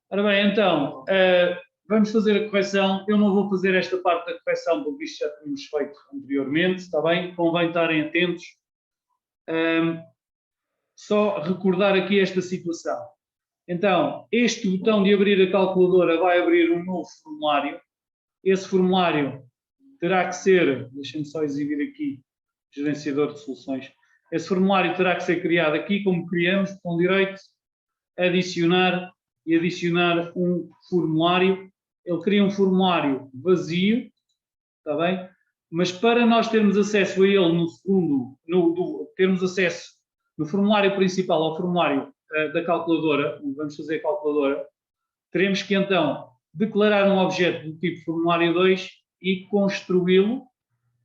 Ora bem, então, vamos fazer a correção. Eu não vou fazer esta parte da correção, porque isto já tínhamos feito anteriormente, está bem? Convém estarem atentos. Só recordar aqui esta situação. Então, este botão de abrir a calculadora vai abrir um novo formulário. Esse formulário terá que ser, deixem-me só exibir aqui, gerenciador de soluções. Esse formulário terá que ser criado aqui, como criamos, botão direito, adicionar e adicionar um formulário. Ele cria um formulário vazio, está bem? Mas para nós termos acesso a ele no segundo, termos acesso no formulário principal ao formulário da calculadora, onde vamos fazer a calculadora, teremos que então declarar um objeto do tipo formulário 2 e construí-lo,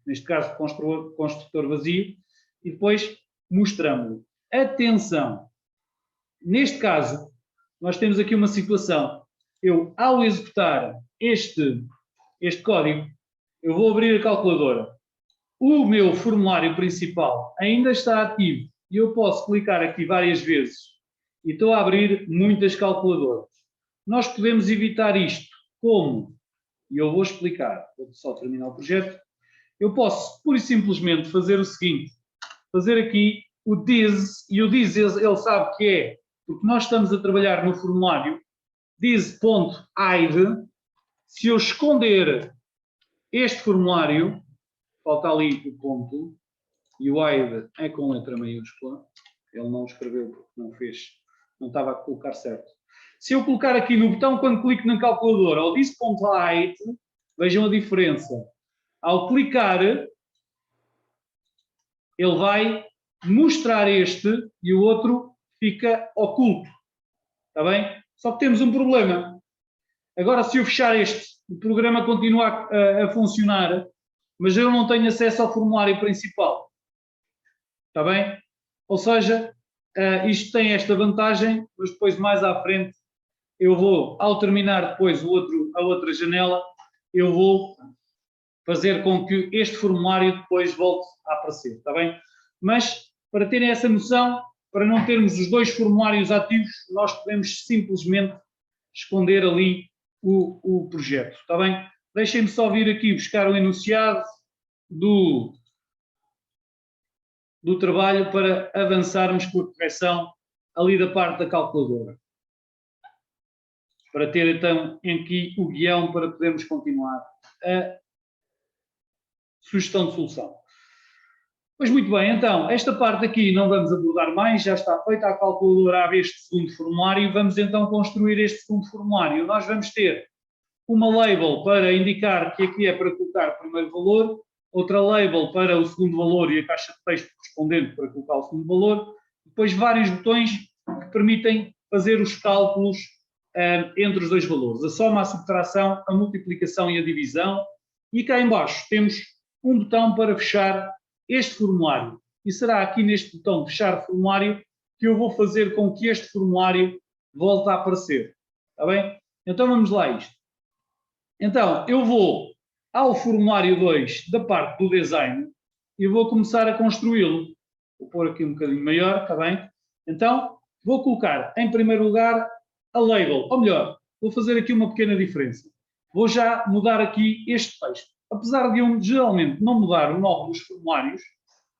neste caso construtor vazio, e depois mostramos-lo. Atenção! Neste caso, nós temos aqui uma situação. Eu, ao executar este código, eu vou abrir a calculadora. O meu formulário principal ainda está ativo e eu posso clicar aqui várias vezes e estou a abrir muitas calculadoras. Nós podemos evitar isto como? E eu vou explicar. Vou só terminar o projeto. Eu posso, pura e simplesmente, fazer o seguinte. Fazer aqui o this, e o this ele sabe que é, porque nós estamos a trabalhar no formulário, this.hide. Se eu esconder este formulário, falta ali o ponto, e o hide é com letra maiúscula, ele não escreveu porque não fez, não estava a colocar certo. Se eu colocar aqui no botão, quando clico na calculadora, ou this.hide, vejam a diferença. Ao clicar, ele vai mostrar este e o outro fica oculto. Está bem? Só que temos um problema. Agora, se eu fechar este, o programa continua a funcionar, mas eu não tenho acesso ao formulário principal. Está bem? Ou seja, isto tem esta vantagem, mas depois mais à frente eu vou, ao terminar depois a outra janela, eu vou fazer com que este formulário depois volte a aparecer. Está bem? Mas, para terem essa noção, para não termos os dois formulários ativos, nós podemos simplesmente esconder ali o projeto. Está bem? Deixem-me só vir aqui buscar o enunciado do trabalho para avançarmos com a correção ali da parte da calculadora. Para ter então aqui o guião para podermos continuar a sugestão de solução. Pois muito bem, então, esta parte aqui não vamos abordar mais, já está feita a calculadora abre este segundo formulário, vamos então construir este segundo formulário. Nós vamos ter uma label para indicar que aqui é para colocar o primeiro valor, outra label para o segundo valor e a caixa de texto correspondente para colocar o segundo valor, depois vários botões que permitem fazer os cálculos entre os dois valores, a soma, a subtração, a multiplicação e a divisão, e cá em baixo temos um botão para fechar este formulário, e será aqui neste botão de fechar formulário que eu vou fazer com que este formulário volte a aparecer, está bem? Então vamos lá a isto. Então, eu vou ao formulário 2 da parte do design e vou começar a construí-lo. Vou pôr aqui um bocadinho maior, está bem? Então, vou colocar em primeiro lugar a label, ou melhor, vou fazer aqui uma pequena diferença. Vou já mudar aqui este texto. Apesar de eu geralmente não mudar o nome dos formulários,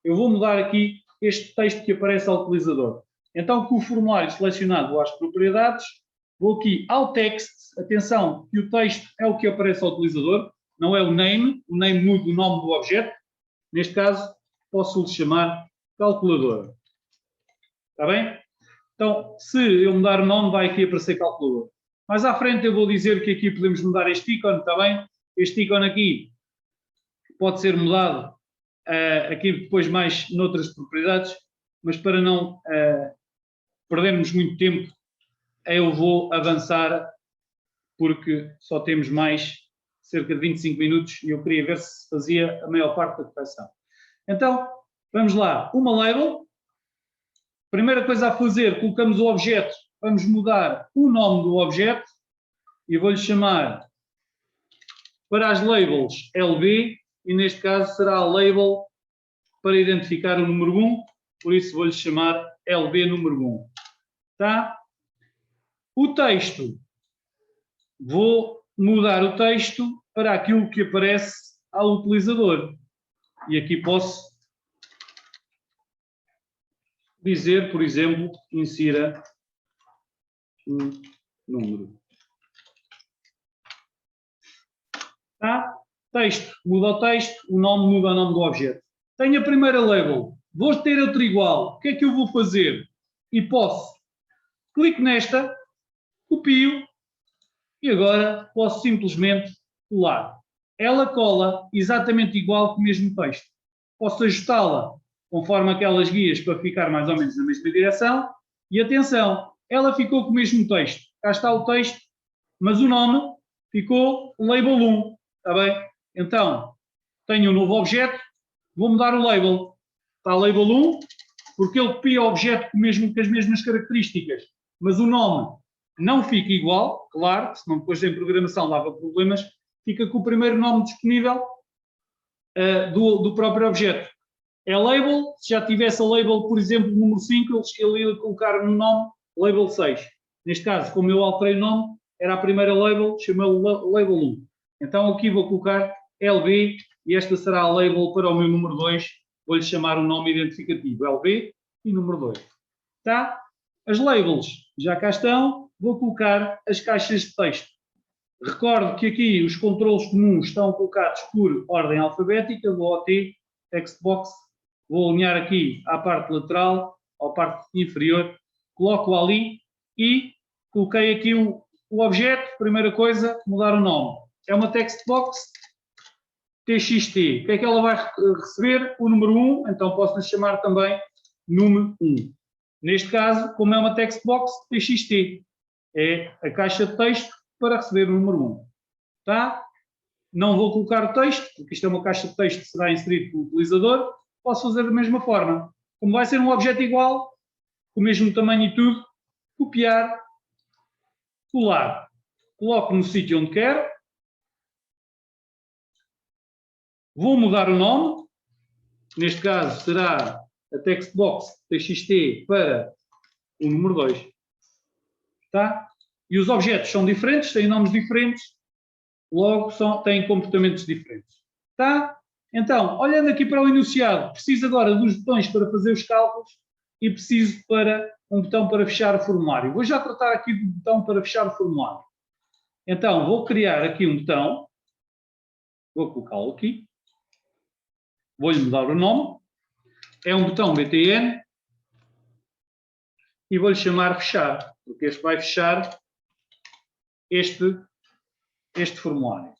eu vou mudar aqui este texto que aparece ao utilizador. Então, com o formulário selecionado, vou às propriedades, vou aqui ao text, atenção que o texto é o que aparece ao utilizador, não é o name muda o nome do objeto, neste caso posso lhe chamar calculadora. Está bem? Então, se eu mudar o nome, vai aqui aparecer calculadora. Mais à frente eu vou dizer que aqui podemos mudar este ícone, está bem? Este ícone aqui pode ser mudado aqui depois mais noutras propriedades, mas para não perdermos muito tempo, eu vou avançar porque só temos mais cerca de 25 minutos e eu queria ver se fazia a maior parte da correção. Então, vamos lá. Uma label. Primeira coisa a fazer, colocamos o objeto, vamos mudar o nome do objeto e vou-lhe chamar, para as labels, LB, e neste caso será a label para identificar o número 1, por isso vou-lhe chamar LB número 1. Tá? O texto vou mudar o texto para aquilo que aparece ao utilizador. E aqui posso dizer, por exemplo, insira um número. Tá? Texto, muda o texto, o nome muda o nome do objeto. Tenho a primeira label, vou ter outra igual, o que é que eu vou fazer? E posso, clico nesta, copio e agora posso simplesmente colar. Ela cola exatamente igual que o mesmo texto. Posso ajustá-la conforme aquelas guias para ficar mais ou menos na mesma direção. E atenção, ela ficou com o mesmo texto. Cá está o texto, mas o nome ficou label 1. Está bem? Então, tenho um novo objeto, vou mudar o label. Está label 1, porque ele copia o objeto com as mesmas características, mas o nome não fica igual, claro, senão depois em programação dava problemas, fica com o primeiro nome disponível do próprio objeto. É label, se já tivesse a label, por exemplo, número 5, ele ia colocar no nome label 6. Neste caso, como eu alterei o nome, era a primeira label, chamei-o label 1. Então aqui vou colocar LB e esta será a label para o meu número 2. Vou-lhe chamar o nome identificativo, LB e número 2. Tá? As labels já cá estão, vou colocar as caixas de texto. Recordo que aqui os controlos comuns estão colocados por ordem alfabética, do OT, textbox, vou alinhar aqui à parte lateral, à parte inferior, coloco ali e coloquei aqui o objeto, primeira coisa, mudar o nome. É uma textbox TXT. O que é que ela vai receber? O número 1, então posso-lhe chamar também número 1. Neste caso, como é uma textbox TXT, é a caixa de texto para receber o número 1. Tá? Não vou colocar o texto, porque isto é uma caixa de texto que será inserido pelo utilizador. Posso fazer da mesma forma. Como vai ser um objeto igual, com o mesmo tamanho e tudo, copiar, colar. Coloco no sítio onde quero. Vou mudar o nome. Neste caso será a textbox TXT para o número 2. Tá? E os objetos são diferentes, têm nomes diferentes, logo têm comportamentos diferentes. Tá? Então, olhando aqui para o enunciado, preciso agora dos botões para fazer os cálculos e preciso para um botão para fechar o formulário. Vou já tratar aqui do botão para fechar o formulário. Então, vou criar aqui um botão, vou colocá-lo aqui, vou-lhe mudar o nome, é um botão BTN e vou-lhe chamar fechar, porque este vai fechar este formulário.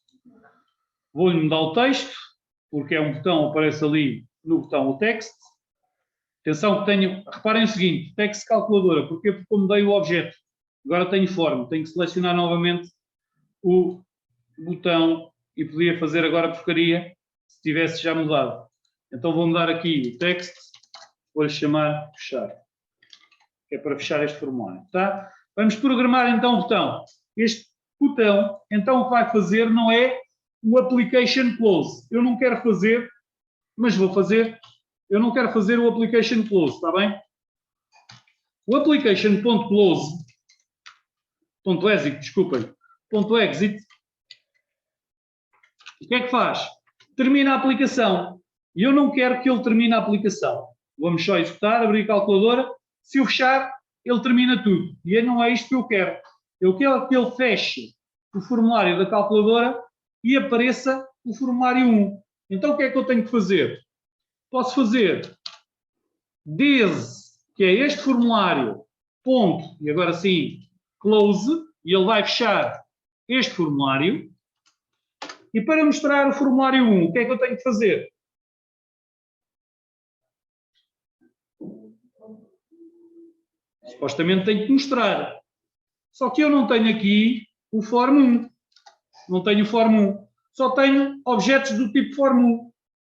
Vou-lhe mudar o texto, porque é um botão, aparece ali no botão o text. Atenção que tenho, reparem o seguinte, text calculadora, porque eu mudei o objeto, agora tenho forma, tenho que selecionar novamente o botão e podia fazer agora porcaria se tivesse já mudado. Então vou mudar aqui o text, vou-lhe chamar fechar, que é para fechar este formulário, tá? Vamos programar então o botão. Este botão, então o que vai fazer não é o application close. Eu não quero fazer, mas vou fazer. Eu não quero fazer o application close, está bem? O application.close, .exit, desculpem, .exit, o que é que faz? Termina a aplicação. E eu não quero que ele termine a aplicação. Vamos só executar, abrir a calculadora. Se eu fechar, ele termina tudo. E não é isto que eu quero. Eu quero que ele feche o formulário da calculadora e apareça o formulário 1. Então o que é que eu tenho que fazer? Posso fazer desde que é este formulário, ponto, e agora sim, close, e ele vai fechar este formulário. E para mostrar o formulário 1, o que é que eu tenho que fazer? Supostamente tenho que mostrar. Só que eu não tenho aqui o form 1. Não tenho o form 1. Só tenho objetos do tipo form 1.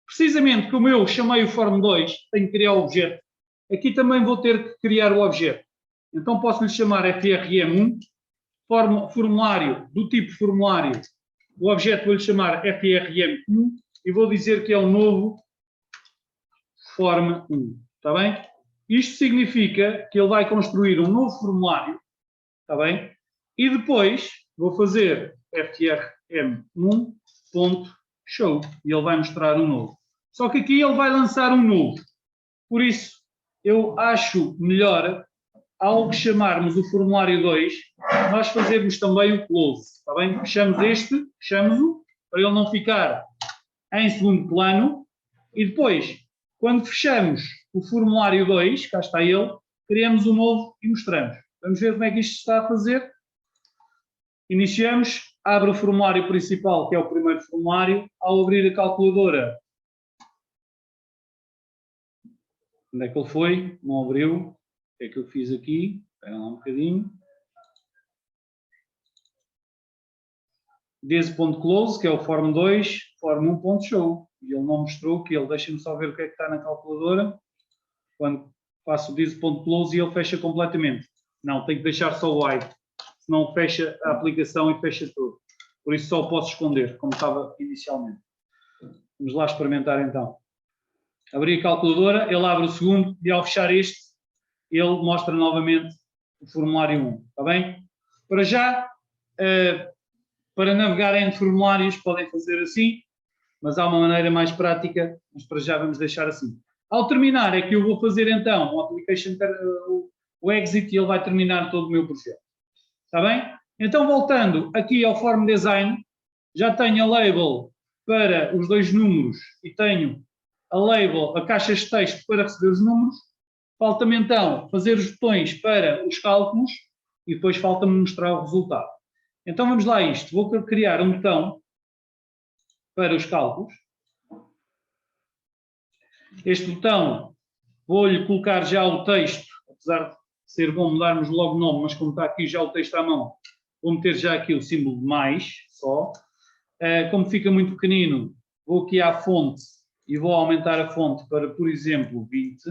Precisamente como eu chamei o form 2, tenho que criar o objeto. Aqui também vou ter que criar o objeto. Então posso lhe chamar FRM1, formulário do tipo formulário. O objeto vou-lhe chamar FRM1 e vou dizer que é um novo form 1. Está bem? Isto significa que ele vai construir um novo formulário. Está bem? E depois vou fazer frm1.show e ele vai mostrar um novo. Só que aqui ele vai lançar um novo. Por isso, eu acho melhor, ao chamarmos o formulário 2, nós fazermos também o close. Está bem? Fechamos este, fechamos-o, para ele não ficar em segundo plano. E depois, quando fechamos o formulário 2, cá está ele, criamos um novo e mostramos. Vamos ver como é que isto está a fazer. Iniciamos, abre o formulário principal, que é o primeiro formulário. Ao abrir a calculadora, onde é que ele foi? Não abriu. O que é que eu fiz aqui? Espera lá um bocadinho. This.close, que é o form 2, form 1.show. E ele não mostrou que ele, deixa-me só ver o que é que está na calculadora. Quando faço o this.close e ele fecha completamente. Não, tem que deixar só o white. Senão fecha a aplicação e fecha tudo. Por isso só o posso esconder, como estava inicialmente. Vamos lá experimentar então. Abri a calculadora, ele abre o segundo e ao fechar este, ele mostra novamente o formulário 1. Está bem? Para já, para navegar entre formulários podem fazer assim, mas há uma maneira mais prática, mas para já vamos deixar assim. Ao terminar é que eu vou fazer então o application, o exit, e ele vai terminar todo o meu projeto. Está bem? Então, voltando aqui ao form design, já tenho a label para os dois números e tenho a label, a caixa de texto para receber os números. Falta-me então fazer os botões para os cálculos e depois falta-me mostrar o resultado. Então vamos lá a isto. Vou criar um botão para os cálculos. Este botão, vou-lhe colocar já o texto, apesar de ser bom mudarmos logo o nome, mas como está aqui já o texto à mão, vou meter já aqui o símbolo de mais, só. Como fica muito pequenino, vou aqui à fonte e vou aumentar a fonte para, por exemplo, 20.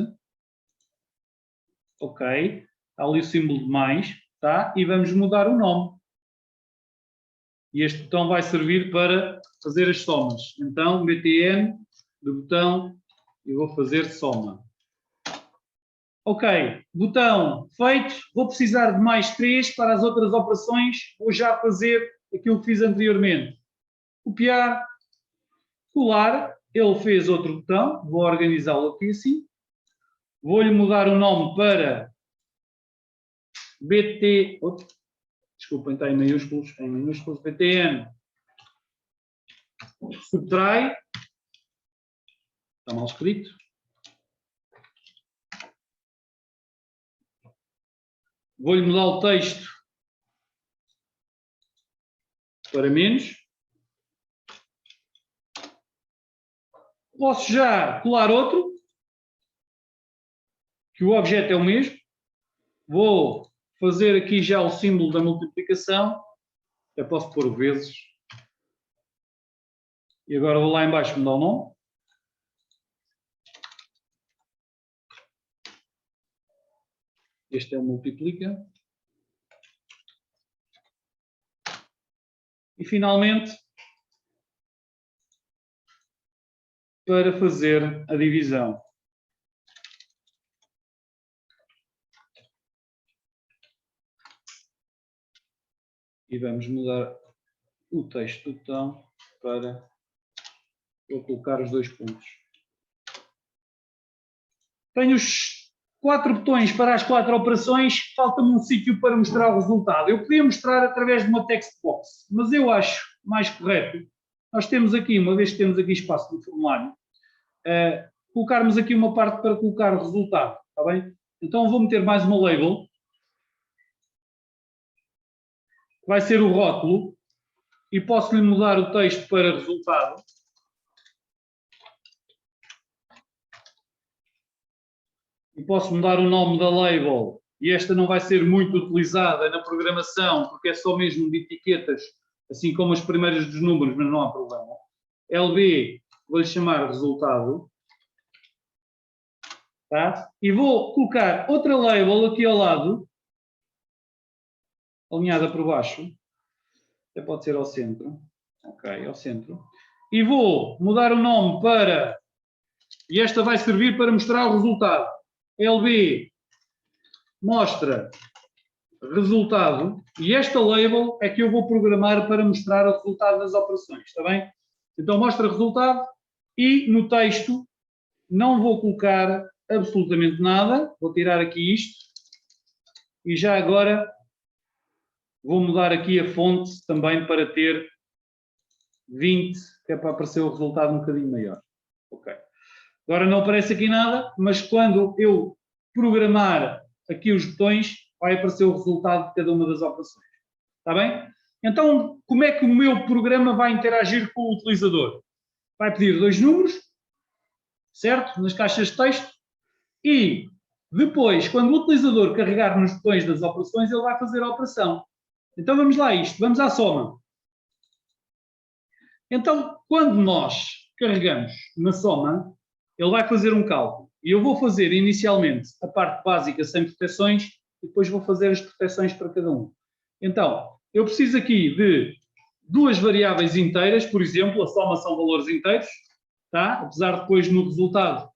Ok. Está ali o símbolo de mais, tá? E vamos mudar o nome. E este botão vai servir para fazer as somas. Então, btn do botão e vou fazer soma. Ok, botão feito. Vou precisar de mais 3 para as outras operações. Vou já fazer aquilo que fiz anteriormente. Copiar, colar. Ele fez outro botão. Vou organizá-lo aqui assim. Vou-lhe mudar o nome para BT. Desculpem, está em minúsculos. BTN. Subtrai. Está mal escrito. Vou-lhe mudar o texto para menos. Posso já colar outro, que o objeto é o mesmo. Vou fazer aqui já o símbolo da multiplicação. Eu posso pôr vezes. E agora vou lá em baixo mudar o nome. Este é o multiplica. E finalmente, para fazer a divisão. E vamos mudar o texto do botão para eu colocar os 2 pontos. Tenho os 4 botões para as 4 operações, falta-me um sítio para mostrar o resultado. Eu podia mostrar através de uma text box, mas eu acho mais correto. Nós temos aqui, uma vez que temos aqui espaço no formulário, colocarmos aqui uma parte para colocar o resultado, está bem? Então vou meter mais uma label, que vai ser o rótulo, e posso-lhe mudar o texto para resultado. E posso mudar o nome da label, e esta não vai ser muito utilizada na programação, porque é só mesmo de etiquetas, assim como as primeiras dos números, mas não há problema. LB, vou-lhe chamar resultado. Tá? E vou colocar outra label aqui ao lado, alinhada por baixo, até pode ser ao centro. Ok, ao centro. E vou mudar o nome para, e esta vai servir para mostrar o resultado. LB mostra resultado, e esta label é que eu vou programar para mostrar o resultado das operações, está bem? Então mostra resultado e no texto não vou colocar absolutamente nada, vou tirar aqui isto e já agora vou mudar aqui a fonte também para ter 20, que é para aparecer o resultado um bocadinho maior. Ok. Agora não aparece aqui nada, mas quando eu programar aqui os botões, vai aparecer o resultado de cada uma das operações. Está bem? Então, como é que o meu programa vai interagir com o utilizador? Vai pedir 2 números, certo? Nas caixas de texto. E depois, quando o utilizador carregar nos botões das operações, ele vai fazer a operação. Então vamos lá a isto. Vamos à soma. Então, quando nós carregamos na soma, ele vai fazer um cálculo. E eu vou fazer inicialmente a parte básica sem proteções e depois vou fazer as proteções para cada um. Então, eu preciso aqui de 2 variáveis inteiras, por exemplo, a soma são valores inteiros, tá? Apesar de depois no resultado,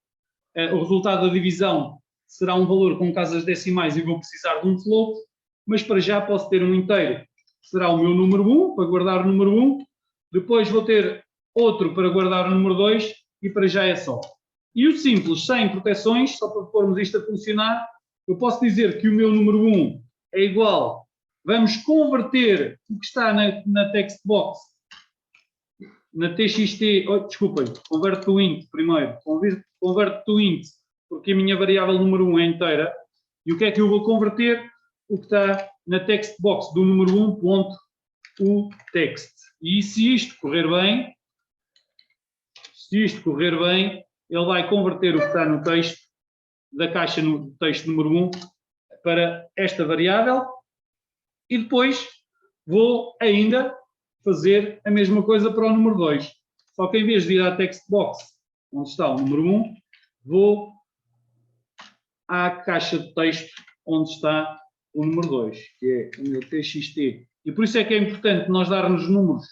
o resultado da divisão será um valor com casas decimais e vou precisar de um float, mas para já posso ter um inteiro, que será o meu número 1, para guardar o número 1, depois vou ter outro para guardar o número 2 e para já é só. E o simples, sem proteções, só para pormos isto a funcionar, eu posso dizer que o meu número 1 é igual, vamos converter o que está na text box, na txt, desculpem, converte to int primeiro, converte to int, porque a minha variável número 1 é inteira, e o que é que eu vou converter? O que está na text box do número 1, ponto, o text. E se isto correr bem, ele vai converter o que está no texto, da caixa no texto número 1, para esta variável, e depois vou ainda fazer a mesma coisa para o número 2. Só que em vez de ir à text box, onde está o número 1, vou à caixa de texto, onde está o número 2, que é o meu txt. E por isso é que é importante nós darmos números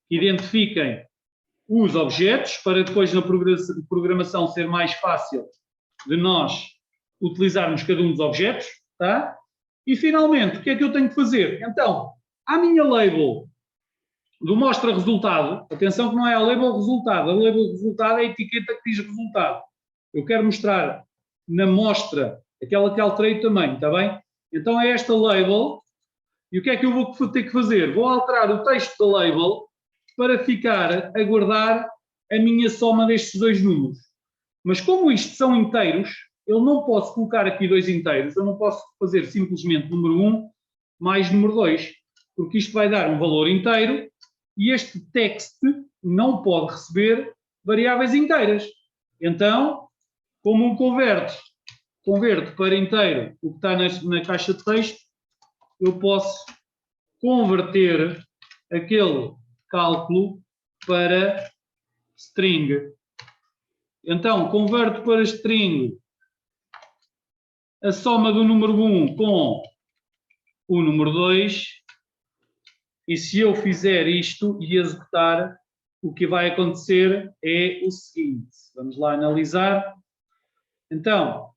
que identifiquem os objetos, para depois na programação ser mais fácil de nós utilizarmos cada um dos objetos, tá? E finalmente, o que é que eu tenho que fazer? Então, a minha label do mostra resultado, atenção que não é a label resultado, a label resultado é a etiqueta que diz resultado. Eu quero mostrar na mostra, aquela que alterei o tamanho, está bem? Então é esta label, e o que é que eu vou ter que fazer? Vou alterar o texto da label para ficar a guardar a minha soma destes 2 números. Mas como isto são inteiros, eu não posso colocar aqui 2 inteiros, eu não posso fazer simplesmente número 1 mais número 2, porque isto vai dar um valor inteiro e este text não pode receber variáveis inteiras. Então, como um converto para inteiro o que está na caixa de texto, eu posso converter aquele cálculo para string. Então, converto para string a soma do número 1 com o número 2 e se eu fizer isto e executar, o que vai acontecer é o seguinte. Vamos lá analisar. Então,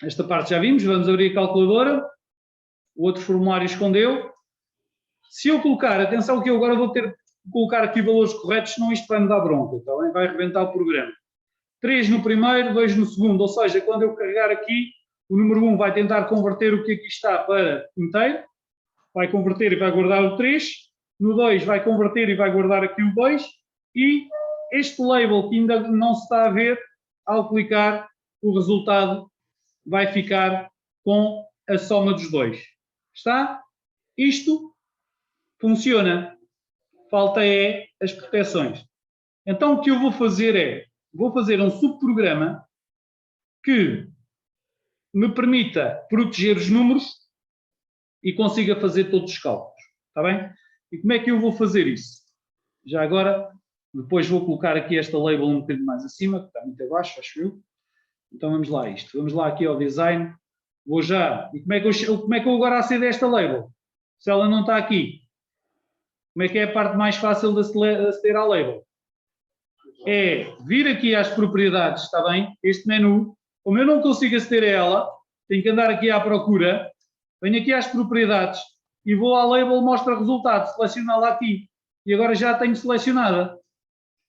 esta parte já vimos, vamos abrir a calculadora. O outro formulário escondeu. Se eu colocar, atenção que eu agora vou ter que colocar aqui valores corretos, senão isto vai me dar bronca, tá bem? Vai arrebentar o programa. 3 no primeiro, 2 no segundo, ou seja, quando eu carregar aqui, o número 1 vai tentar converter o que aqui está para inteiro, vai converter e vai guardar o 3, no 2 vai converter e vai guardar aqui o 2, e este label que ainda não se está a ver, ao clicar, o resultado vai ficar com a soma dos 2. Está? Isto funciona. Falta é as proteções. Então o que eu vou fazer é, vou fazer um subprograma que me permita proteger os números e consiga fazer todos os cálculos. Está bem? E como é que eu vou fazer isso? Já agora, depois vou colocar aqui esta label um bocadinho mais acima, que está muito abaixo, acho eu. Então vamos lá a isto. Vamos lá aqui ao design. Vou já. E como é que eu agora acedo a esta label? Se ela não está aqui. Como é que é a parte mais fácil de aceder à label? É vir aqui às propriedades, está bem? Este menu. Como eu não consigo aceder a ela, tenho que andar aqui à procura. Venho aqui às propriedades e vou à label mostra resultado, selecioná-la aqui. E agora já a tenho selecionada.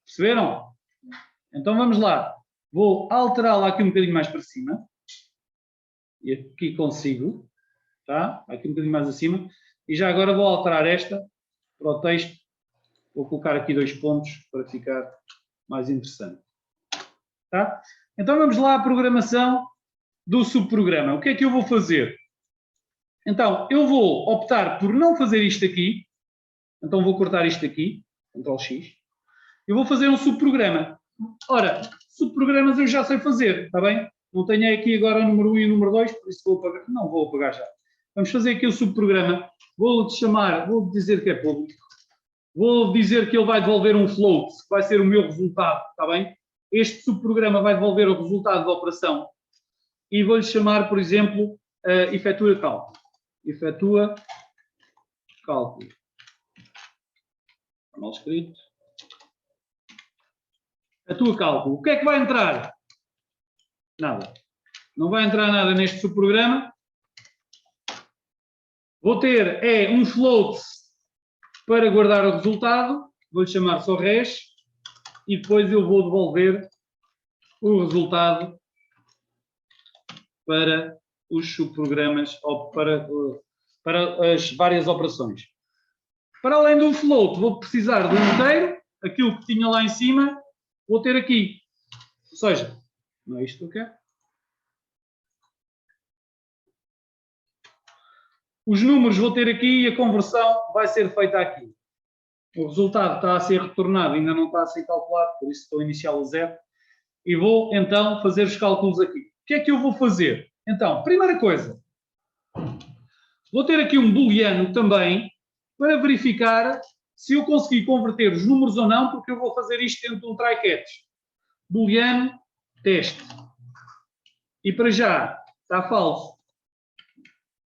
Perceberam? Então vamos lá. Vou alterá-la aqui um bocadinho mais para cima. E aqui consigo. Tá? Aqui um bocadinho mais acima. E já agora vou alterar esta para o texto. Vou colocar aqui 2 pontos para ficar mais interessante. Tá? Então vamos lá à programação do subprograma. O que é que eu vou fazer? Então, eu vou optar por não fazer isto aqui. Então vou cortar isto aqui. Ctrl X. Eu vou fazer um subprograma. Ora, subprogramas eu já sei fazer, está bem? Não tenho aqui agora o número 1 e o número 2, por isso vou apagar. Não vou apagar já. Vamos fazer aqui o subprograma. Vou chamar, vou dizer que é público. Vou dizer que ele vai devolver um float, que vai ser o meu resultado, está bem? Este subprograma vai devolver o resultado da operação. E vou-lhe chamar, por exemplo, efetua cálculo. Efetua cálculo. Mal escrito. Efetua cálculo. O que é que vai entrar? Nada. Não vai entrar nada neste subprograma. Vou ter um float para guardar o resultado. Vou-lhe chamar só res. E depois eu vou devolver o resultado para os subprogramas ou para as várias operações. Para além do float, vou precisar do inteiro, aquilo que tinha lá em cima, vou ter aqui. Ou seja, não é isto que eu quero. Os números vou ter aqui e a conversão vai ser feita aqui. O resultado está a ser retornado, ainda não está a ser calculado, por isso estou a iniciá-lo a 0. E vou então fazer os cálculos aqui. O que é que eu vou fazer? Então, primeira coisa, vou ter aqui um booleano também para verificar se eu conseguir converter os números ou não, porque eu vou fazer isto dentro de um try-catch. Booleano, teste. E para já está falso.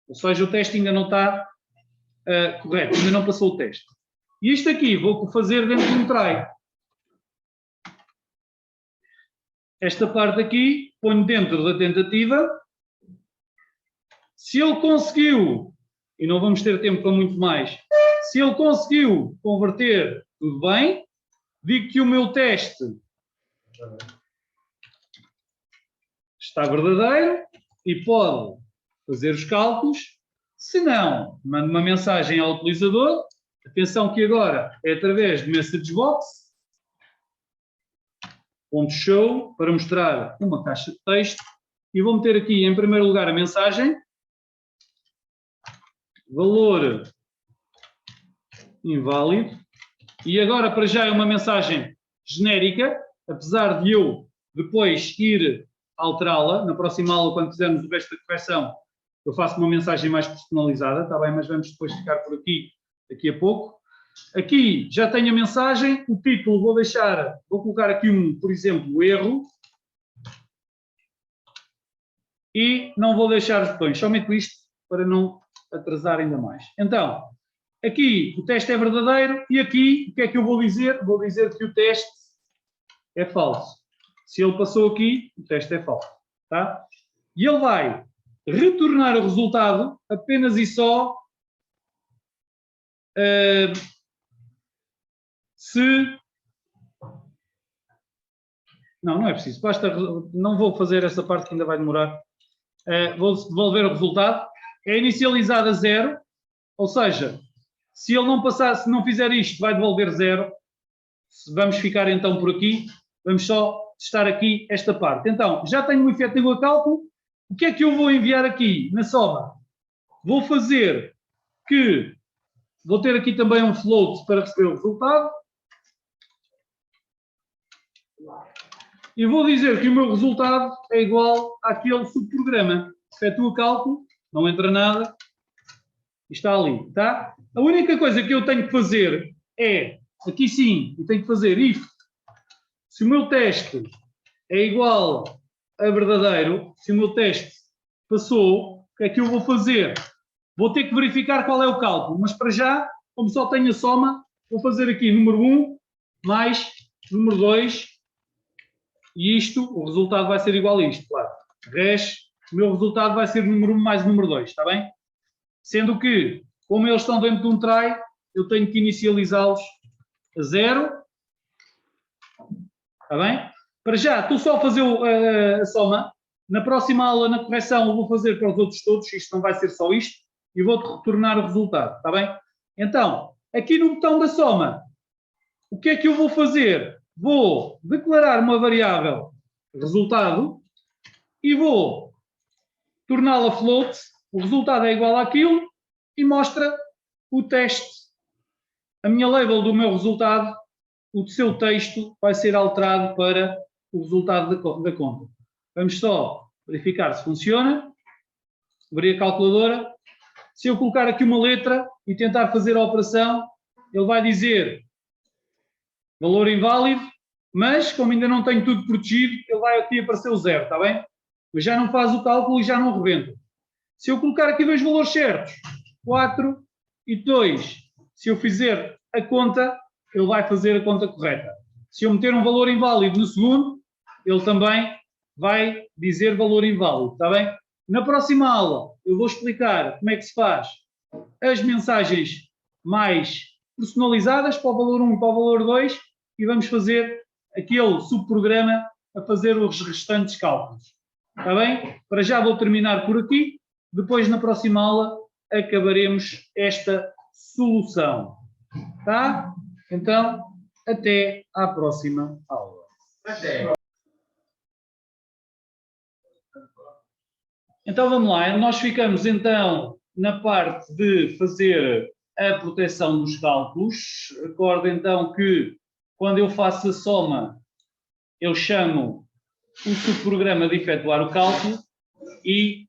Ou seja, o teste ainda não está correto, ainda não passou o teste. E isto aqui vou fazer dentro de um try. Esta parte aqui ponho dentro da tentativa. Se ele conseguiu, e não vamos ter tempo para muito mais, se ele conseguiu converter, tudo bem. Digo que o meu teste está verdadeiro e pode fazer os cálculos. Se não, mando uma mensagem ao utilizador. Atenção que agora é através de MessageBox. .show para mostrar uma caixa de texto. E vou meter aqui em primeiro lugar a mensagem. Valor inválido. E agora para já é uma mensagem genérica, apesar de eu depois ir alterá-la, na próxima aula, quando fizermos o resto da correção, eu faço uma mensagem mais personalizada, está bem? Mas vamos depois ficar por aqui, daqui a pouco. Aqui já tenho a mensagem, o título vou colocar aqui por exemplo, erro. E não vou deixar os botões, somente isto para não atrasar ainda mais. Então, aqui o teste é verdadeiro e aqui o que é que eu vou dizer? Vou dizer que o teste é falso. Se ele passou aqui, o teste é falso. Tá? E ele vai retornar o resultado apenas e só se... Não é preciso. Basta, não vou fazer essa parte que ainda vai demorar. Vou devolver o resultado. É inicializado a 0, ou seja, se ele não passar, se não fizer isto, vai devolver 0. Vamos ficar então por aqui. Vamos só testar aqui esta parte. Então, já tenho o efetivo a cálculo. O que é que eu vou enviar aqui na soma? Vou fazer que... Vou ter aqui também um float para receber o resultado. E vou dizer que o meu resultado é igual àquele subprograma. Efetua o cálculo, não entra nada, e está ali, tá? A única coisa que eu tenho que fazer é, aqui sim, eu tenho que fazer if. Se o meu teste é igual a verdadeiro, se o meu teste passou, o que é que eu vou fazer? Vou ter que verificar qual é o cálculo, mas para já, como só tenho a soma, vou fazer aqui número 1 mais número 2, e isto, o resultado vai ser igual a isto, claro. Res, o meu resultado vai ser número 1 mais número 2, está bem? Sendo que, como eles estão dentro de um try, eu tenho que inicializá-los a 0. Está bem? Para já, estou só a fazer a soma. Na próxima aula, na correção, eu vou fazer para os outros todos. Isto não vai ser só isto. E vou-te retornar o resultado. Está bem? Então, aqui no botão da soma, o que é que eu vou fazer? Vou declarar uma variável resultado e vou torná-la float. O resultado é igual àquilo e mostra o teste. A minha label do meu resultado, o seu texto vai ser alterado para o resultado da conta. Vamos só verificar se funciona. Abrir a calculadora. Se eu colocar aqui uma letra e tentar fazer a operação, ele vai dizer valor inválido, mas como ainda não tenho tudo protegido, ele vai aqui aparecer o 0, está bem? Mas já não faz o cálculo e já não rebenta. Se eu colocar aqui dois valores certos, 4 e 2, se eu fizer a conta, ele vai fazer a conta correta. Se eu meter um valor inválido no segundo, ele também vai dizer valor inválido, está bem? Na próxima aula, eu vou explicar como é que se faz as mensagens mais personalizadas para o valor 1 e para o valor 2 e vamos fazer aquele subprograma a fazer os restantes cálculos. Está bem? Para já vou terminar por aqui. Depois, na próxima aula, acabaremos esta solução. Tá? Então, até à próxima aula. Até. Então, vamos lá. Nós ficamos, então, na parte de fazer a proteção dos cálculos. Recordo, então, que quando eu faço a soma, eu chamo o subprograma de efetuar o cálculo e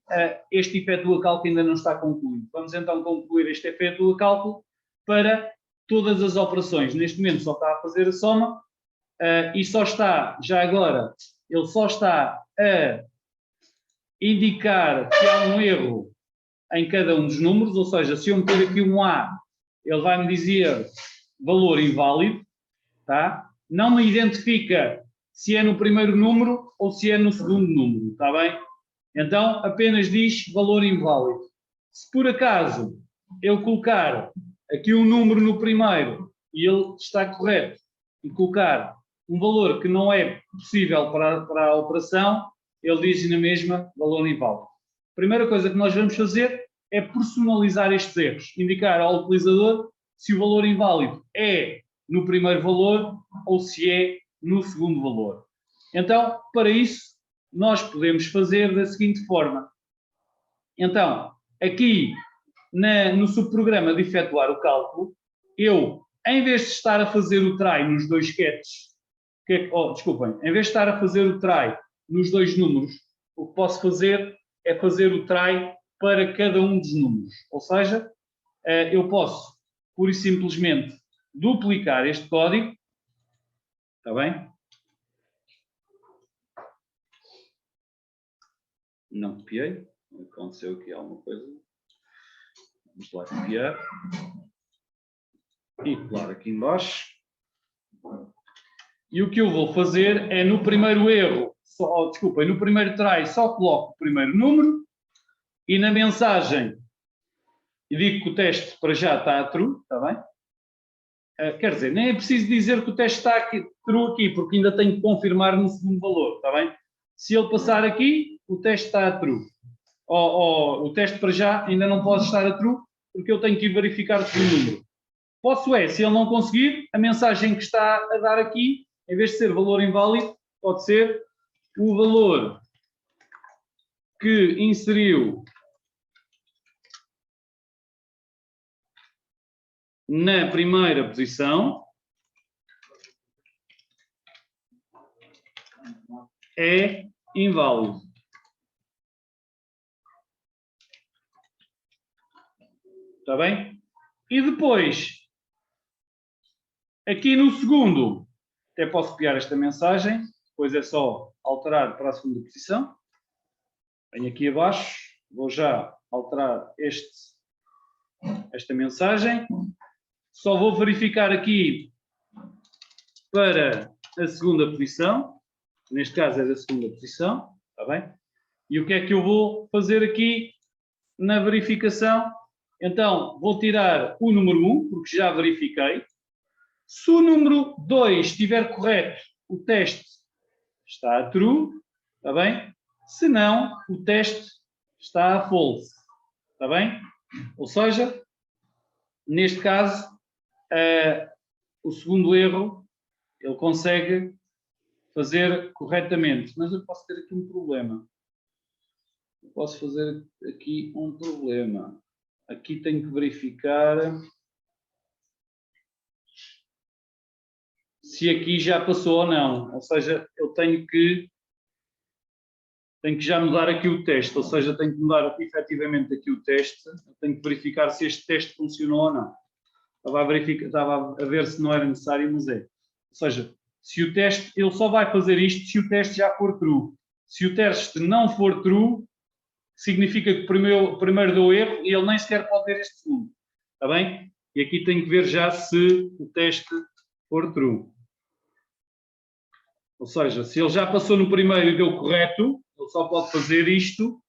este efetua cálculo ainda não está concluído. Vamos, então, concluir este efetua cálculo para todas as operações. Neste momento só está a fazer a soma e só está, já agora, ele só está a indicar que há um erro em cada um dos números, ou seja, se eu meter aqui um A, ele vai me dizer valor inválido, tá? Não me identifica se é no primeiro número ou se é no segundo número, está bem? Então, apenas diz valor inválido. Se por acaso eu colocar aqui um número no primeiro e ele está correto, e colocar um valor que não é possível para a operação, ele diz na mesma valor inválido. A primeira coisa que nós vamos fazer é personalizar estes erros, indicar ao utilizador se o valor inválido é no primeiro valor ou se é no segundo valor. Então, para isso, nós podemos fazer da seguinte forma. Então, aqui no subprograma de efetuar o cálculo, eu, em vez de estar a fazer o try nos dois catches, em vez de estar a fazer o try nos dois números, o que posso fazer é fazer o try para cada um dos números. Ou seja, eu posso, pura e simplesmente, duplicar este código. Está bem? Não copiei. Aconteceu aqui alguma coisa. Vamos lá copiar. E colar aqui embaixo. E o que eu vou fazer é no primeiro erro, no primeiro try só coloco o primeiro número e na mensagem e digo que o teste para já está a true, está bem? Quer dizer, nem é preciso dizer que o teste está aqui, true aqui, porque ainda tenho que confirmar no segundo valor, está bem? Se ele passar aqui, o teste está a true. O teste para já ainda não pode estar a true, porque eu tenho que verificar o segundo número. Posso se ele não conseguir, a mensagem que está a dar aqui, em vez de ser valor inválido, pode ser o valor que inseriu na primeira posição é inválido. Está bem? E depois, aqui no segundo, até posso copiar esta mensagem, depois é só alterar para a segunda posição. Venho aqui abaixo, vou já alterar esta mensagem. Só vou verificar aqui para a segunda posição. Neste caso é da segunda posição, está bem? E o que é que eu vou fazer aqui na verificação? Então, vou tirar o número 1, porque já verifiquei. Se o número 2 estiver correto, o teste está a true, está bem? Se não, o teste está a false, está bem? Ou seja, neste caso, o segundo erro, ele consegue fazer corretamente. Mas eu posso ter aqui um problema. Eu posso fazer aqui um problema. Aqui tenho que verificar se aqui já passou ou não. Ou seja, eu tenho que já mudar aqui o teste. Ou seja, tenho que mudar efetivamente aqui o teste. Eu tenho que verificar se este teste funcionou ou não. Estava a ver se não era necessário, mas é. Ou seja, se o teste, ele só vai fazer isto se o teste já for true. Se o teste não for true, significa que o primeiro deu erro e ele nem sequer pode ver este segundo. Está bem? E aqui tenho que ver já se o teste for true. Ou seja, se ele já passou no primeiro e deu correto, ele só pode fazer isto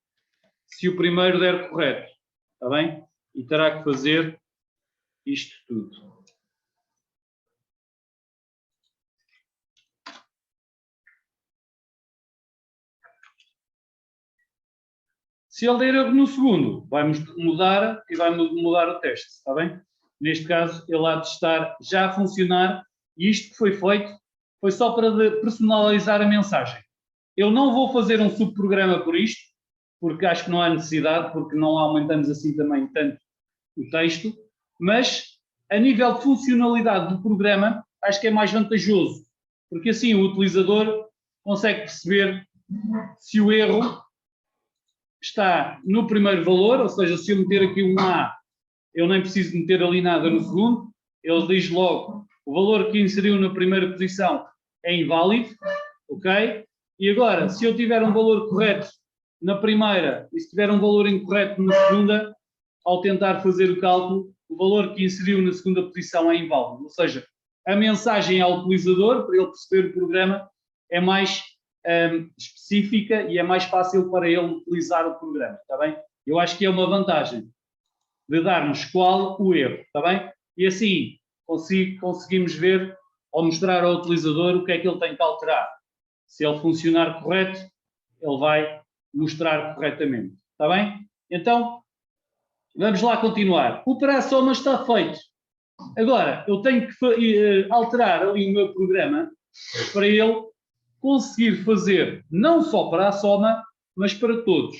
se o primeiro der correto. Está bem? E terá que fazer isto tudo. Se ele der erro no segundo, vai mudar e vai mudar o teste, está bem? Neste caso, ele há de estar já a funcionar e isto que foi feito foi só para personalizar a mensagem. Eu não vou fazer um subprograma por isto, porque acho que não há necessidade, porque não aumentamos assim também tanto o texto, mas a nível de funcionalidade do programa, acho que é mais vantajoso, porque assim o utilizador consegue perceber se o erro está no primeiro valor, ou seja, se eu meter aqui um A, eu nem preciso meter ali nada no segundo, ele diz logo o valor que inseriu na primeira posição é inválido, ok? E agora, se eu tiver um valor correto na primeira e se tiver um valor incorreto na segunda, ao tentar fazer o cálculo, o valor que inseriu na segunda posição é inválido. Ou seja, a mensagem ao utilizador, para ele perceber o programa, é mais específica e é mais fácil para ele utilizar o programa, está bem? Eu acho que é uma vantagem de darmos qual o erro, está bem? E assim conseguimos ver ou mostrar ao utilizador o que é que ele tem que alterar. Se ele funcionar correto, ele vai mostrar corretamente, está bem? Então, vamos lá continuar. O para-soma está feito. Agora, eu tenho que alterar ali o meu programa para ele conseguir fazer não só para a soma, mas para todos.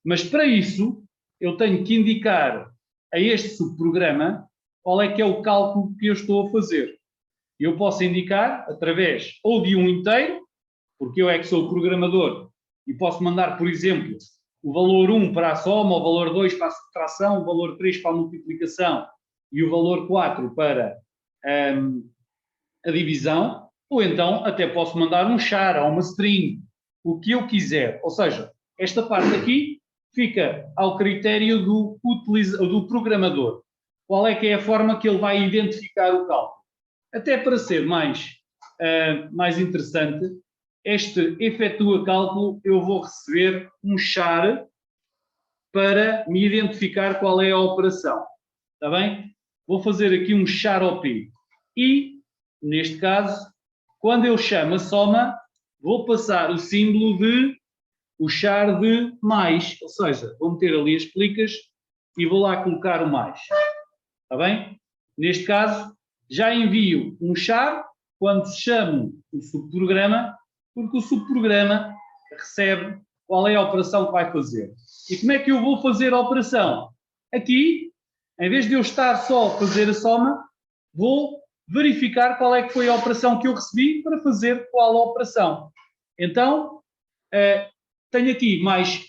Mas para isso, eu tenho que indicar a este subprograma qual é que é o cálculo que eu estou a fazer. Eu posso indicar através ou de um inteiro, porque eu é que sou o programador, e posso mandar, por exemplo, o valor 1 para a soma, o valor 2 para a subtração, o valor 3 para a multiplicação e o valor 4 para a divisão, ou então até posso mandar um char ou uma string, o que eu quiser. Ou seja, esta parte aqui fica ao critério do programador. Qual é que é a forma que ele vai identificar o cálculo? Até para ser mais interessante, este efetua cálculo, eu vou receber um char para me identificar qual é a operação. Está bem? Vou fazer aqui um char OP. E, neste caso, quando eu chamo a soma, vou passar o símbolo o char de mais. Ou seja, vou meter ali as plicas e vou lá colocar o mais. Está bem? Neste caso, já envio um char quando chamo o subprograma, porque o subprograma recebe qual é a operação que vai fazer. E como é que eu vou fazer a operação? Aqui, em vez de eu estar só a fazer a soma, vou verificar qual é que foi a operação que eu recebi para fazer qual a operação. Então, tenho aqui mais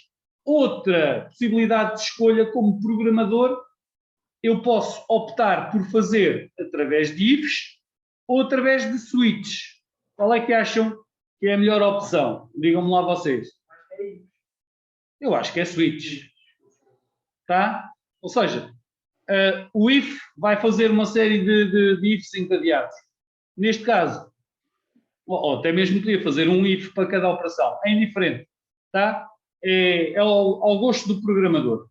outra possibilidade de escolha como programador. Eu posso optar por fazer através de ifs ou através de switches. Qual é que acham que é a melhor opção? Digam-me lá vocês. Eu acho que é switch. Tá? Ou seja, o if vai fazer uma série de ifs encadeados. Neste caso, ou até mesmo podia fazer um if para cada operação. É indiferente. Tá? É ao gosto do programador.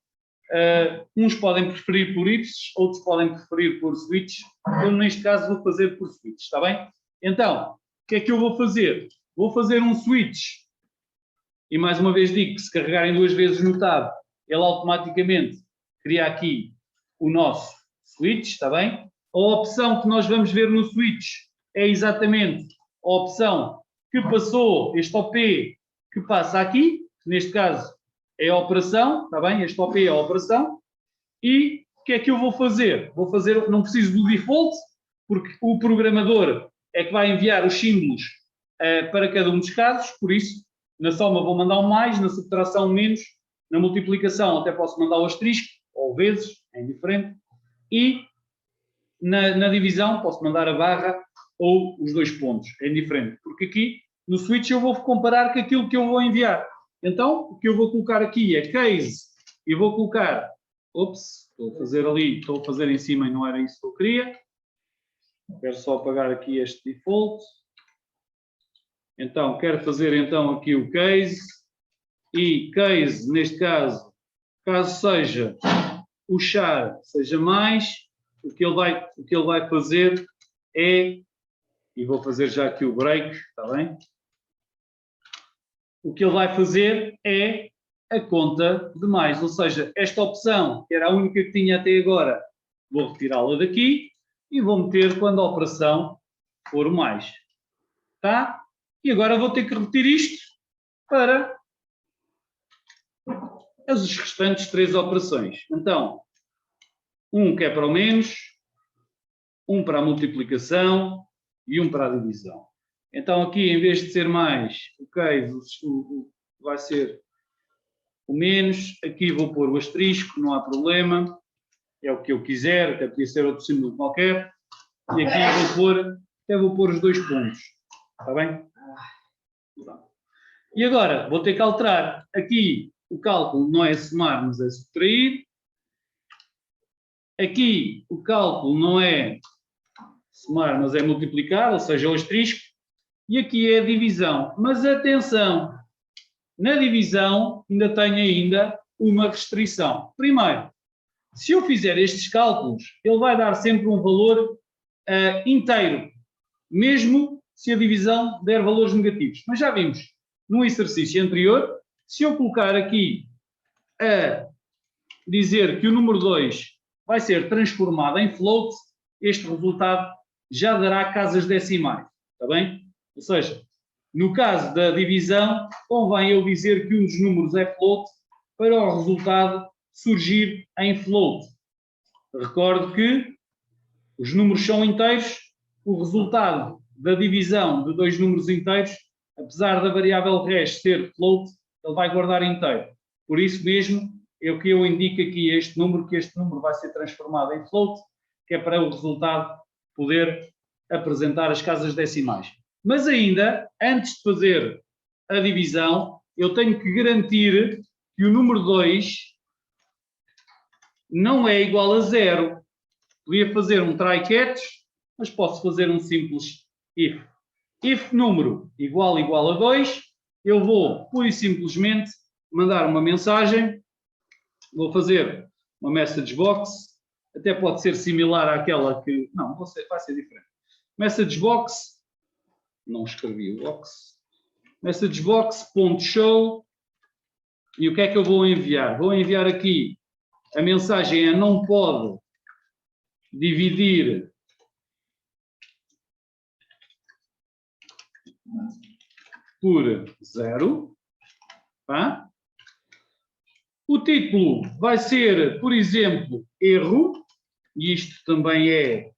Uns podem preferir por ifs, outros podem preferir por switch. Eu, neste caso, vou fazer por switch, está bem? Então, o que é que eu vou fazer? Vou fazer um switch. E mais uma vez digo que se carregarem 2 vezes no tab, ele automaticamente cria aqui o nosso switch, está bem? A opção que nós vamos ver no switch é exatamente a opção que passou, este OP que passa aqui, neste caso é a operação, está bem? Este OP é a operação. E o que é que eu vou fazer? Vou fazer, não preciso do default, porque o programador é que vai enviar os símbolos para cada um dos casos, por isso, na soma vou mandar um mais, na subtração um menos, na multiplicação até posso mandar o asterisco, ou vezes, é indiferente, e na divisão posso mandar a barra ou os 2 pontos, é indiferente, porque aqui no switch eu vou comparar com aquilo que eu vou enviar. Então, o que eu vou colocar aqui é case, e vou colocar, ops, estou a fazer ali, estou a fazer em cima e não era isso que eu queria, quero só apagar aqui este default. Então, quero fazer então aqui o case, e case, neste caso, caso seja o char seja mais, o que ele vai fazer é, e vou fazer já aqui o break, está bem? O que ele vai fazer é a conta de mais, ou seja, esta opção, que era a única que tinha até agora, vou retirá-la daqui e vou meter quando a operação for o mais. Tá? E agora vou ter que repetir isto para as restantes 3 operações. Então, um que é para o menos, um para a multiplicação e um para a divisão. Então aqui, em vez de ser mais, o case vai ser o menos. Aqui vou pôr o asterisco, não há problema. É o que eu quiser, até podia ser outro símbolo qualquer. E aqui até vou pôr os 2 pontos. Está bem? E agora, vou ter que alterar. Aqui, o cálculo não é somar, mas é subtrair. Aqui, o cálculo não é somar, mas é multiplicar, ou seja, o asterisco. E aqui é a divisão. Mas atenção, na divisão ainda tenho uma restrição. Primeiro, se eu fizer estes cálculos, ele vai dar sempre um valor inteiro, mesmo se a divisão der valores negativos. Mas já vimos no exercício anterior, se eu colocar aqui a dizer que o número 2 vai ser transformado em float, este resultado já dará casas decimais, está bem? Ou seja, no caso da divisão, convém eu dizer que um dos números é float para o resultado surgir em float. Recordo que os números são inteiros, o resultado da divisão de 2 números inteiros, apesar da variável res ser float, ele vai guardar inteiro. Por isso mesmo, é o que eu indico aqui este número, que este número vai ser transformado em float, que é para o resultado poder apresentar as casas decimais. Mas ainda, antes de fazer a divisão, eu tenho que garantir que o número 2 não é igual a 0. Podia fazer um try-catch, mas posso fazer um simples if. If número igual a 2, eu vou, pura e simplesmente, mandar uma mensagem, vou fazer uma message box, até pode ser similar àquela que... Não, vai ser diferente. Message box, não escrevi o box, message box.show, e o que é que eu vou enviar? Vou enviar aqui, a mensagem é não pode dividir por 0, tá? O título vai ser, por exemplo, erro, e isto também é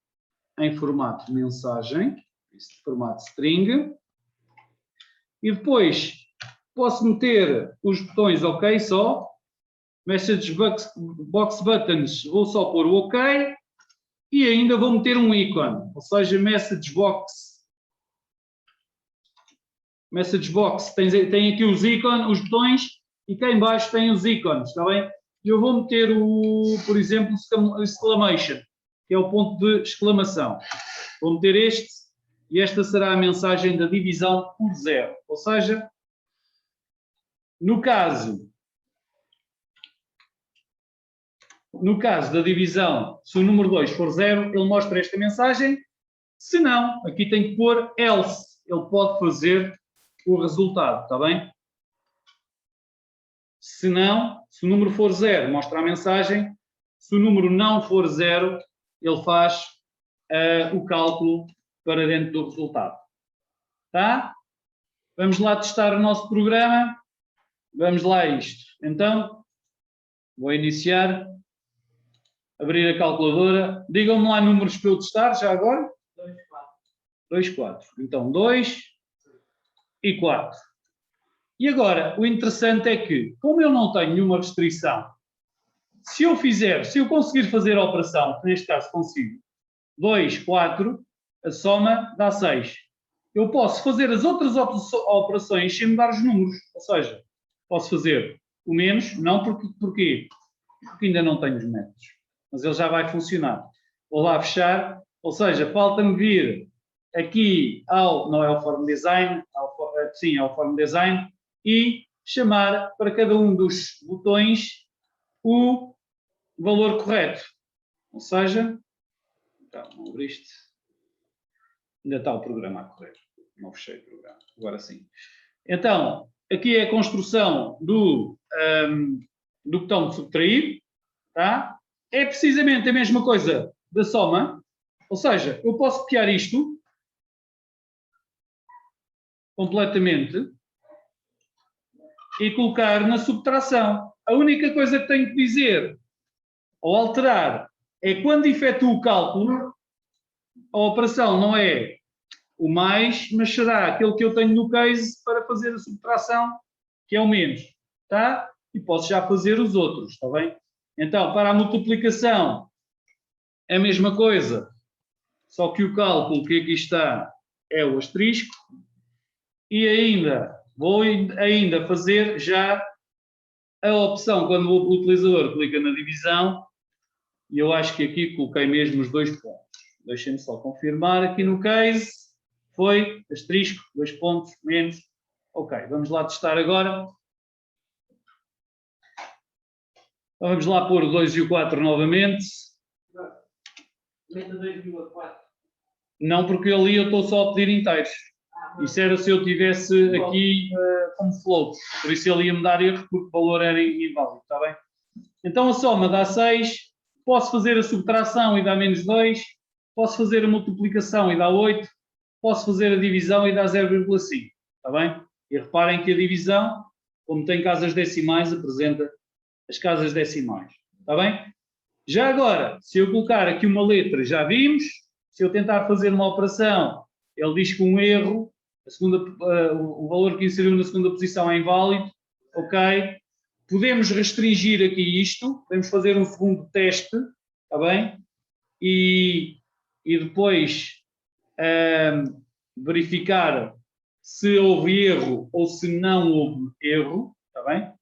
em formato de mensagem, formato string, e depois posso meter os botões OK só, message box buttons, vou só pôr o OK, e ainda vou meter um ícone, ou seja, message box tem aqui os ícones, os botões, e cá em baixo tem os ícones, está bem? E eu vou meter por exemplo, exclamation, que é o ponto de exclamação. Vou meter este, e esta será a mensagem da divisão por 0. Ou seja, no caso No caso da divisão, se o número 2 for 0, ele mostra esta mensagem. Se não, aqui tem que pôr else. Ele pode fazer o resultado, está bem? Se não, se o número for 0, mostra a mensagem. Se o número não for 0, ele faz o cálculo para dentro do resultado. Tá? Vamos lá testar o nosso programa. Vamos lá a isto. Então, vou iniciar. Abrir a calculadora. Digam-me lá números para eu testar, já agora. 2, 4. 2, 4. Então, 2 e 4. E agora, o interessante é que, como eu não tenho nenhuma restrição, se eu conseguir fazer a operação, que neste caso consigo, 2, 4, a soma dá 6. Eu posso fazer as outras operações sem mudar os números. Ou seja, posso fazer o menos, não porque ainda não tenho os métodos. Mas ele já vai funcionar. Vou lá fechar, ou seja, falta-me vir aqui não é ao Form Design, sim, ao Form Design, e chamar para cada um dos botões o valor correto. Ou seja, então, não abriste, ainda está o programa a correr, não fechei o programa, agora sim. Então, aqui é a construção do botão de subtrair, tá? É precisamente a mesma coisa da soma, ou seja, eu posso copiar isto completamente e colocar na subtração. A única coisa que tenho que dizer ou alterar é quando efetuo o cálculo, a operação não é o mais, mas será aquele que eu tenho no case para fazer a subtração, que é o menos, tá? E posso já fazer os outros, está bem? Então, para a multiplicação, é a mesma coisa, só que o cálculo que aqui está é o asterisco, e vou ainda fazer já a opção, quando o utilizador clica na divisão, e eu acho que aqui coloquei mesmo os 2 pontos. Deixem-me só confirmar aqui no case, foi asterisco, 2 pontos, menos. Ok, vamos lá testar agora. Então, vamos lá pôr o 2 e o 4 novamente. Meta 2,4. Não, porque ali eu estou só a pedir inteiros. Isso era se eu tivesse aqui como float. Por isso ele ia-me dar erro, porque o valor era inválido, está bem? Então a soma dá 6. Posso fazer a subtração e dá menos 2. Posso fazer a multiplicação e dá 8. Posso fazer a divisão e dá 0,5. Está bem? E reparem que a divisão, como tem casas decimais, apresenta as casas decimais. Está bem? Já agora, se eu colocar aqui uma letra, já vimos. Se eu tentar fazer uma operação, ele diz que um erro, o valor que inseriu na segunda posição é inválido. Ok? Podemos restringir aqui isto. Podemos fazer um segundo teste. Está bem? E depois verificar se houve erro ou se não houve erro, está bem?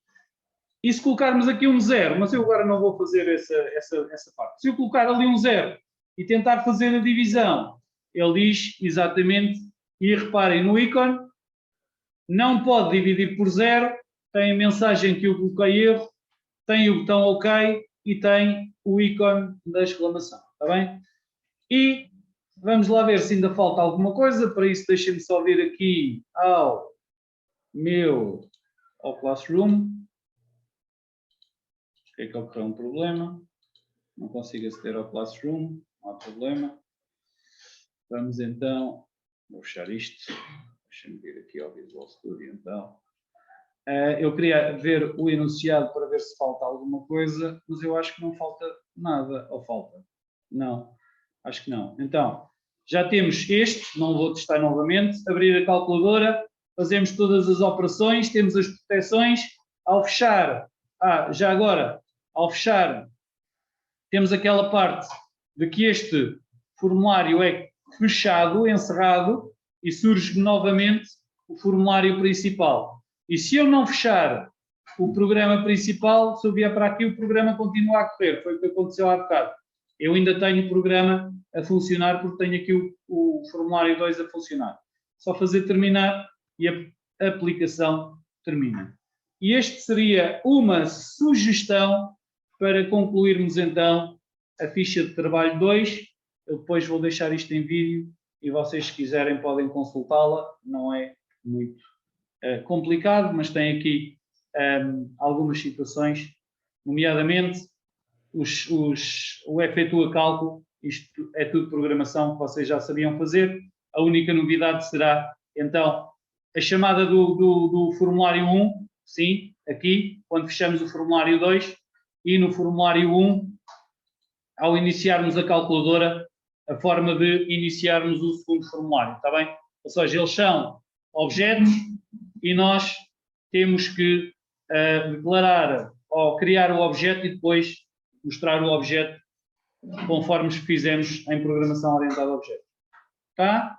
E se colocarmos aqui um 0, mas eu agora não vou fazer essa parte. Se eu colocar ali um 0 e tentar fazer a divisão, ele diz exatamente, e reparem no ícone, não pode dividir por 0, tem a mensagem que eu coloquei erro, tem o botão OK e tem o ícone da exclamação, está bem? E vamos lá ver se ainda falta alguma coisa. Para isso, deixem-me só vir aqui ao Classroom. O que ocorreu um problema? Não consigo aceder ao Classroom, não há problema. Vamos então, vou fechar isto. Deixem-me vir aqui ao Visual Studio então. Eu queria ver o enunciado para ver se falta alguma coisa, mas eu acho que não falta nada. Ou falta? Não. Acho que não. Então, já temos este, não vou testar novamente, abrir a calculadora, fazemos todas as operações, temos as proteções, ao fechar, já agora, ao fechar, temos aquela parte de que este formulário é fechado, encerrado, e surge novamente o formulário principal. E se eu não fechar o programa principal, se eu vier para aqui, o programa continua a correr, foi o que aconteceu há bocado. Eu ainda tenho o programa a funcionar porque tenho aqui o formulário 2 a funcionar. Só fazer terminar e a aplicação termina. E este seria uma sugestão para concluirmos então a ficha de trabalho 2, eu depois vou deixar isto em vídeo e vocês, se quiserem, podem consultá-la. Não é muito complicado, mas tem aqui algumas situações, nomeadamente o efetua cálculo. Isto é tudo programação que vocês já sabiam fazer. A única novidade será, então, a chamada do formulário 1, sim, aqui, quando fechamos o formulário 2, e no formulário 1, ao iniciarmos a calculadora, a forma de iniciarmos o segundo formulário, está bem? Ou seja, eles são objetos e nós temos que declarar ou criar o objeto e depois mostrar o objeto conforme fizemos em programação orientada a objetos. Tá?